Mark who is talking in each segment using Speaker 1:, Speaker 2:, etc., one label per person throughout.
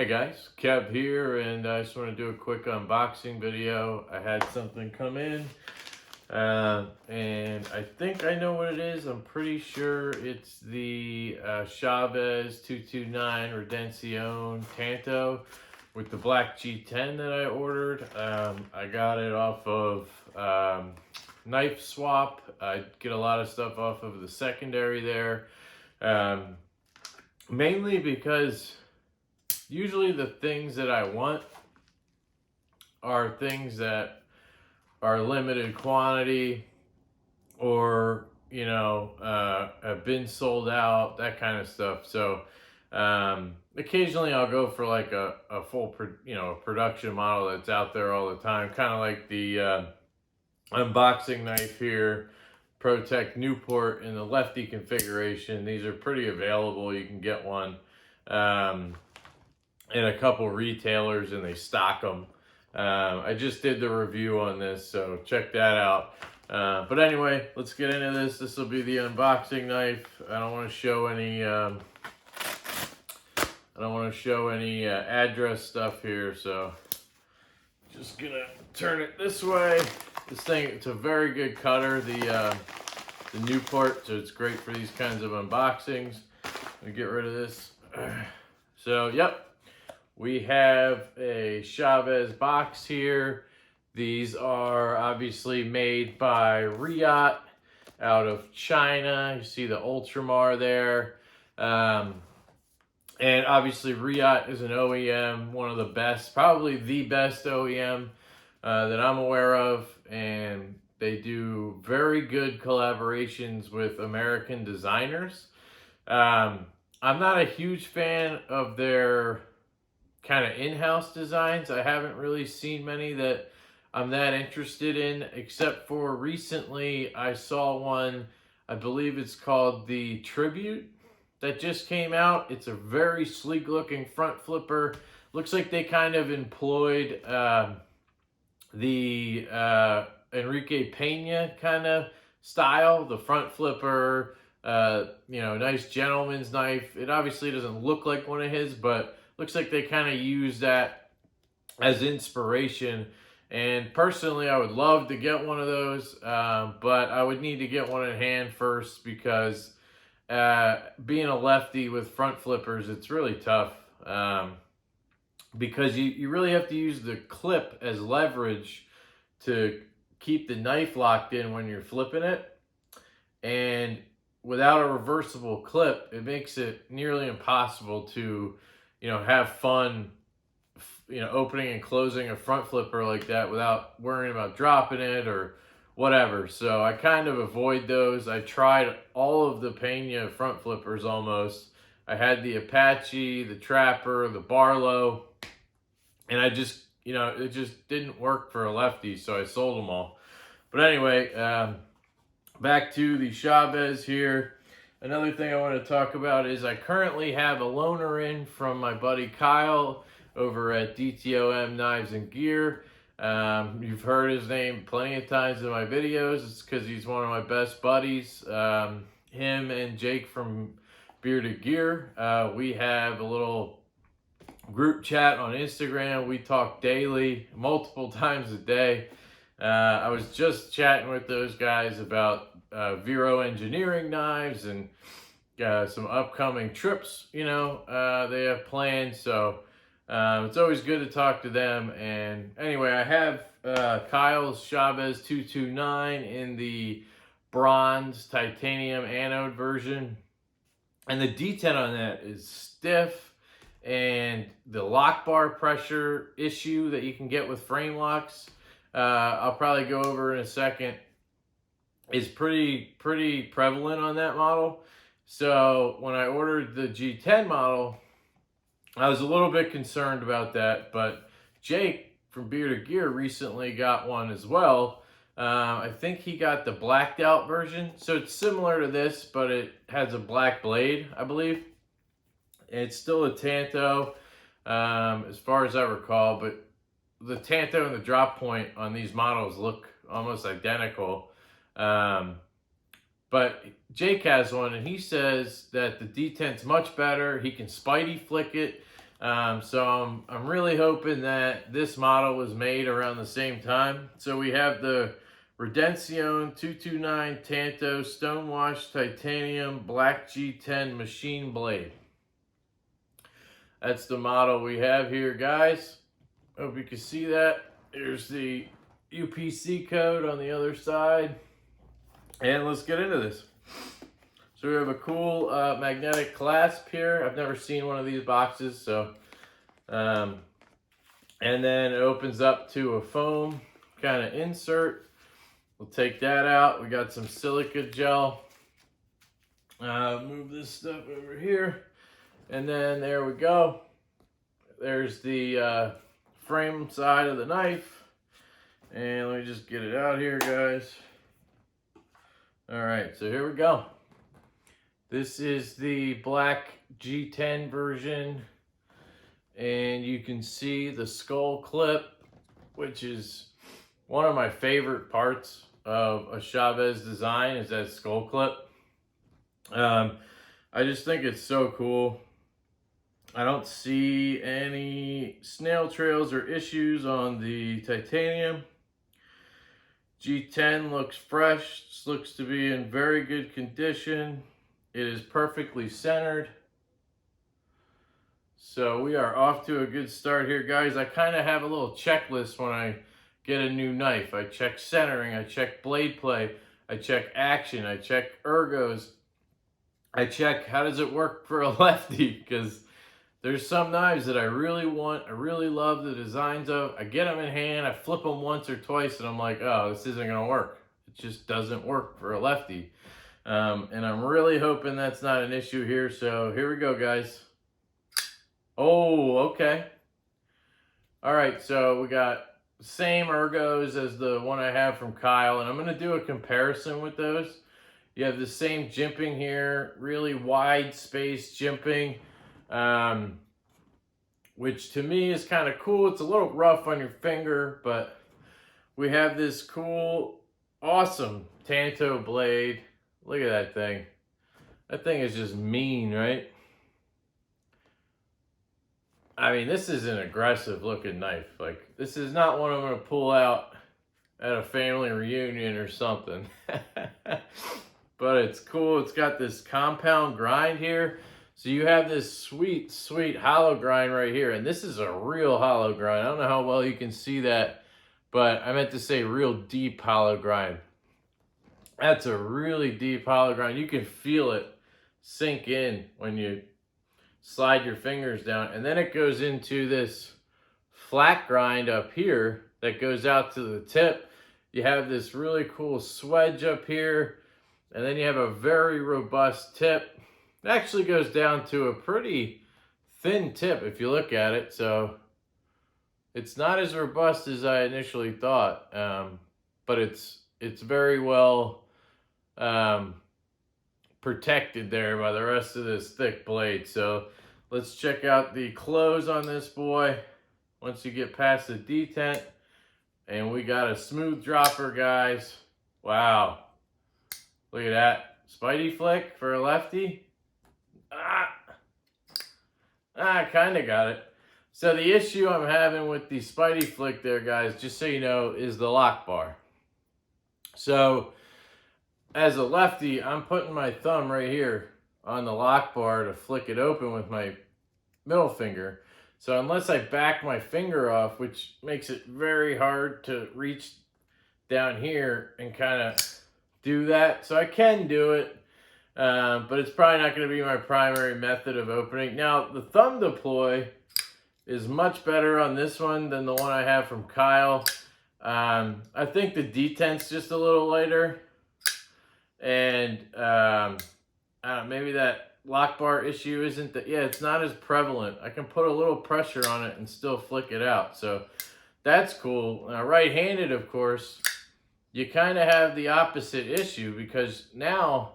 Speaker 1: Hey guys, Kev here, and I just want to do a quick unboxing video. I had something come in, and I think I know what it is. I'm pretty sure it's the Chaves 229 Redencion Tanto with the black G10 that I ordered. I got it off of Knife Swap. I get a lot of stuff off of the secondary there, um, mainly because usually the things that I want are things that are limited quantity or, have been sold out, that kind of stuff. So occasionally I'll go for like a full, production model that's out there all the time. Kind of like the unboxing knife here, ProTech Newport in the lefty configuration. These are pretty available. You can get one. In a couple retailers, and they stock them. I just did the review on this, so check that out. But anyway, let's get into this. This will be the unboxing knife. I don't want to show any address stuff here, so just gonna turn it this way. This thing, it's a very good cutter, the Newport, so it's great for these kinds of unboxings. Let me get rid of this. So, yep. We have a Chaves box here. These are obviously made by Riot out of China. You see the Ultramar there. And obviously Riot is an OEM, one of the best, probably the best OEM that I'm aware of. And they do very good collaborations with American designers. I'm not a huge fan of their kind of in-house designs. I haven't really seen many that I'm that interested in, except for recently I saw one, I believe it's called the Tribute, that just came out. It's a very sleek looking front flipper. Looks like they kind of employed the Enrique Pena kind of style, the front flipper, nice gentleman's knife. It obviously doesn't look like one of his, but looks like they kind of use that as inspiration. And personally, I would love to get one of those, but I would need to get one in hand first because being a lefty with front flippers, it's really tough because you really have to use the clip as leverage to keep the knife locked in when you're flipping it. And without a reversible clip, it makes it nearly impossible to have fun, opening and closing a front flipper like that without worrying about dropping it or whatever. So I kind of avoid those. I tried all of the Pena front flippers almost. I had the Apache, the Trapper, the Barlow, and it just didn't work for a lefty, so I sold them all. But anyway, back to the Chaves here. Another thing I want to talk about is I currently have a loaner in from my buddy Kyle over at DTOM Knives and Gear. You've heard his name plenty of times in my videos. It's because he's one of my best buddies. Him and Jake from Bearded Gear. We have a little group chat on Instagram. We talk daily, multiple times a day. I was just chatting with those guys about Vero Engineering knives and some upcoming trips, they have planned. So it's always good to talk to them. And anyway, I have Kyle's Chaves 229 in the bronze titanium anode version. And the detent on that is stiff. And the lock bar pressure issue that you can get with frame locks, I'll probably go over in a second, is pretty prevalent on that model. So when I ordered the G10 model, I was a little bit concerned about that, but Jake from Bearded Gear recently got one as well. I think he got the blacked out version. So it's similar to this, but it has a black blade, I believe. It's still a Tanto, as far as I recall, but the Tanto and the drop point on these models look almost identical. But Jake has one, and he says that the detent's much better. He can Spidey flick it. So I'm really hoping that this model was made around the same time. So we have the Redencion 229 Tanto Stonewashed Titanium Black G10 Machine Blade. That's the model we have here, guys. Hope you can see that. There's the UPC code on the other side. And let's get into this. So we have a cool magnetic clasp here. I've never seen one of these boxes, so and then it opens up to a foam kind of insert. We'll take that out. We got some silica gel. Move this stuff over here, and then there we go. There's the frame side of the knife, and let me just get it out here, guys. All right, so here we go. This is the black G10 version, and you can see the skull clip, which is one of my favorite parts of a Chaves design, is that skull clip. I just think it's so cool. I don't see any snail trails or issues on the titanium. G10 looks fresh. This looks to be in very good condition. It is perfectly centered. So we are off to a good start here, guys. I kind of have a little checklist when I get a new knife. I check centering, I check blade play, I check action, I check ergos. I check how does it work for a lefty, because there's some knives that I really want, I really love the designs of. I get them in hand, I flip them once or twice, and I'm like, oh, this isn't going to work. It just doesn't work for a lefty. And I'm really hoping that's not an issue here. So here we go, guys. Oh, okay. All right, so we got the same ergos as the one I have from Kyle, and I'm going to do a comparison with those. You have the same jimping here, really wide space jimping, which to me is kind of cool. It's a little rough on your finger, but we have this cool, awesome Tanto blade. Look at that thing. That thing is just mean, right? I mean, this is an aggressive looking knife. Like, this is not one I'm going to pull out at a family reunion or something. But it's cool. It's got this compound grind here. So you have this sweet, sweet hollow grind right here. And this is a real hollow grind. I don't know how well you can see that, but I meant to say real deep hollow grind. That's a really deep hollow grind. You can feel it sink in when you slide your fingers down. And then it goes into this flat grind up here that goes out to the tip. You have this really cool swedge up here. And then you have a very robust tip. It actually goes down to a pretty thin tip if you look at it. So it's not as robust as I initially thought. But it's very well protected there by the rest of this thick blade. So let's check out the close on this boy once you get past the detent. And we got a smooth dropper, guys. Wow. Look at that. Spidey flick for a lefty. I kind of got it. So the issue I'm having with the Spidey flick there, guys, just so you know, is the lock bar. So as a lefty, I'm putting my thumb right here on the lock bar to flick it open with my middle finger. So unless I back my finger off, which makes it very hard to reach down here and kind of do that. So I can do it, but it's probably not going to be my primary method of opening. Now, the thumb deploy is much better on this one than the one I have from Kyle. I think the detent's just a little lighter. And maybe that lock bar issue isn't that, yeah, it's not as prevalent. I can put a little pressure on it and still flick it out. So that's cool. Right-handed, of course, you kind of have the opposite issue, because now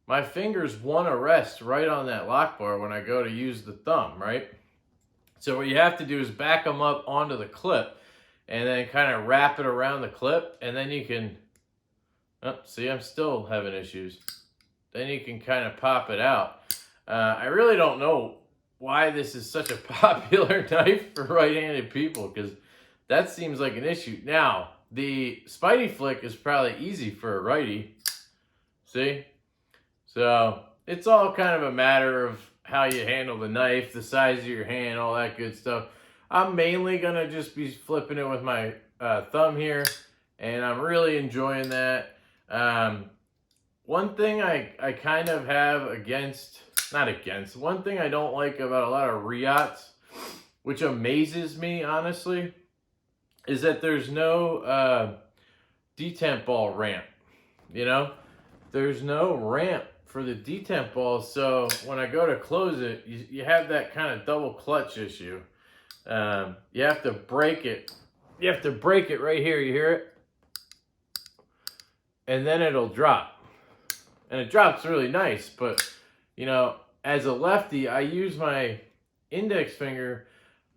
Speaker 1: my fingers want to rest right on that lock bar when I go to use the thumb, right? So what you have to do is back them up onto the clip and then kind of wrap it around the clip, and then you can, oh, see, I'm still having issues. Then you can kind of pop it out. I really don't know why this is such a popular knife for right-handed people, because that seems like an issue. Now, the Spidey flick is probably easy for a righty. See? So it's all kind of a matter of how you handle the knife, the size of your hand, all that good stuff. I'm mainly going to just be flipping it with my thumb here, and I'm really enjoying that. One thing I kind of have one thing I don't like about a lot of Riots, which amazes me, honestly, is that there's no detent ball ramp, you know? There's no ramp for the detent ball, so when I go to close it, you have that kind of double clutch issue. You have to break it. You have to break it right here, you hear it? And then it'll drop. And it drops really nice, but, you know, as a lefty, I use my index finger.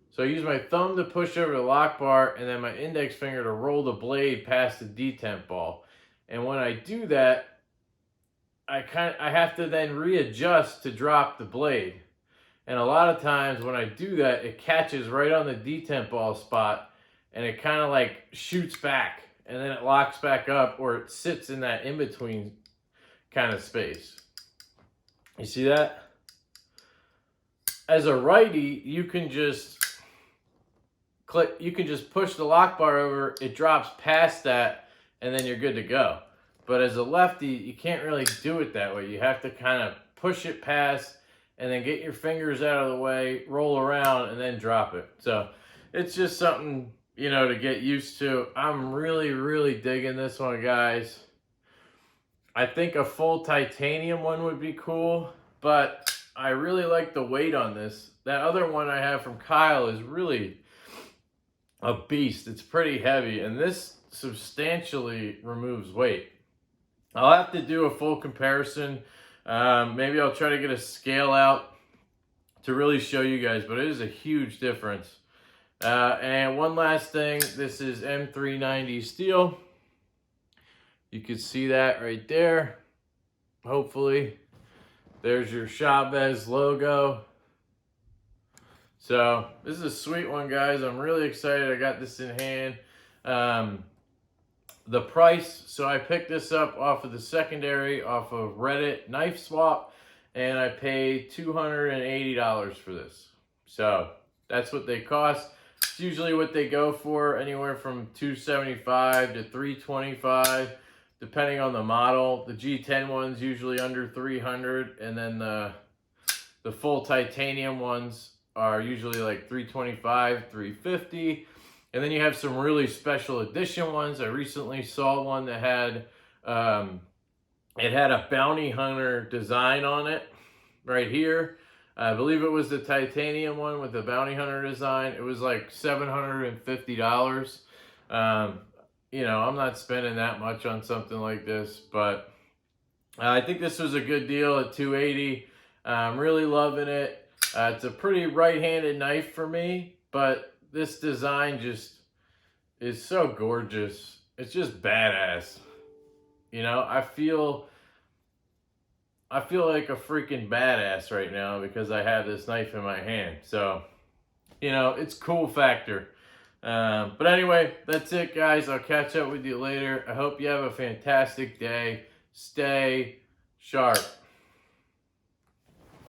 Speaker 1: So I use my thumb to push over the lock bar, and then my index finger to roll the blade past the detent ball. And when I do that, I have to then readjust to drop the blade. And a lot of times when I do that, it catches right on the detent ball spot, and it kind of like shoots back, and then it locks back up, or it sits in that in-between kind of space. You see that? As a righty, you can just push the lock bar over, it drops past that, and then you're good to go. But as a lefty, you can't really do it that way. You have to kind of push it past, and then get your fingers out of the way, roll around, and then drop it. So it's just something, you know, to get used to. I'm really, really digging this one, guys. I think a full titanium one would be cool, but I really like the weight on this. That other one I have from Kyle is really a beast. It's pretty heavy, and this substantially removes weight. I'll have to do a full comparison. Maybe I'll try to get a scale out to really show you guys, but it is a huge difference. And one last thing, this is M390 steel. You can see that right there, hopefully. There's your Chaves logo. So this is a sweet one, guys. I'm really excited I got this in hand. The price, so I picked this up off of the secondary, off of Reddit Knife Swap, and I paid $280 for this. So that's what they cost. It's usually what they go for, anywhere from $275 to $325. Depending on the model. The G10 one's usually under $300, and then the full titanium ones are usually like $325, $350. And then you have some really special edition ones. I recently saw one that had it had a bounty hunter design on it right here. I believe it was the titanium one with the bounty hunter design. It was like $750. You know, I'm not spending that much on something like this, but I think this was a good deal at $280. I'm really loving it. It's a pretty right-handed knife for me, but this design just is so gorgeous. It's just badass. You know, I feel like a freaking badass right now because I have this knife in my hand. So, you know, it's cool factor. But anyway, that's it, guys. I'll catch up with you later. I hope you have a fantastic day. Stay sharp.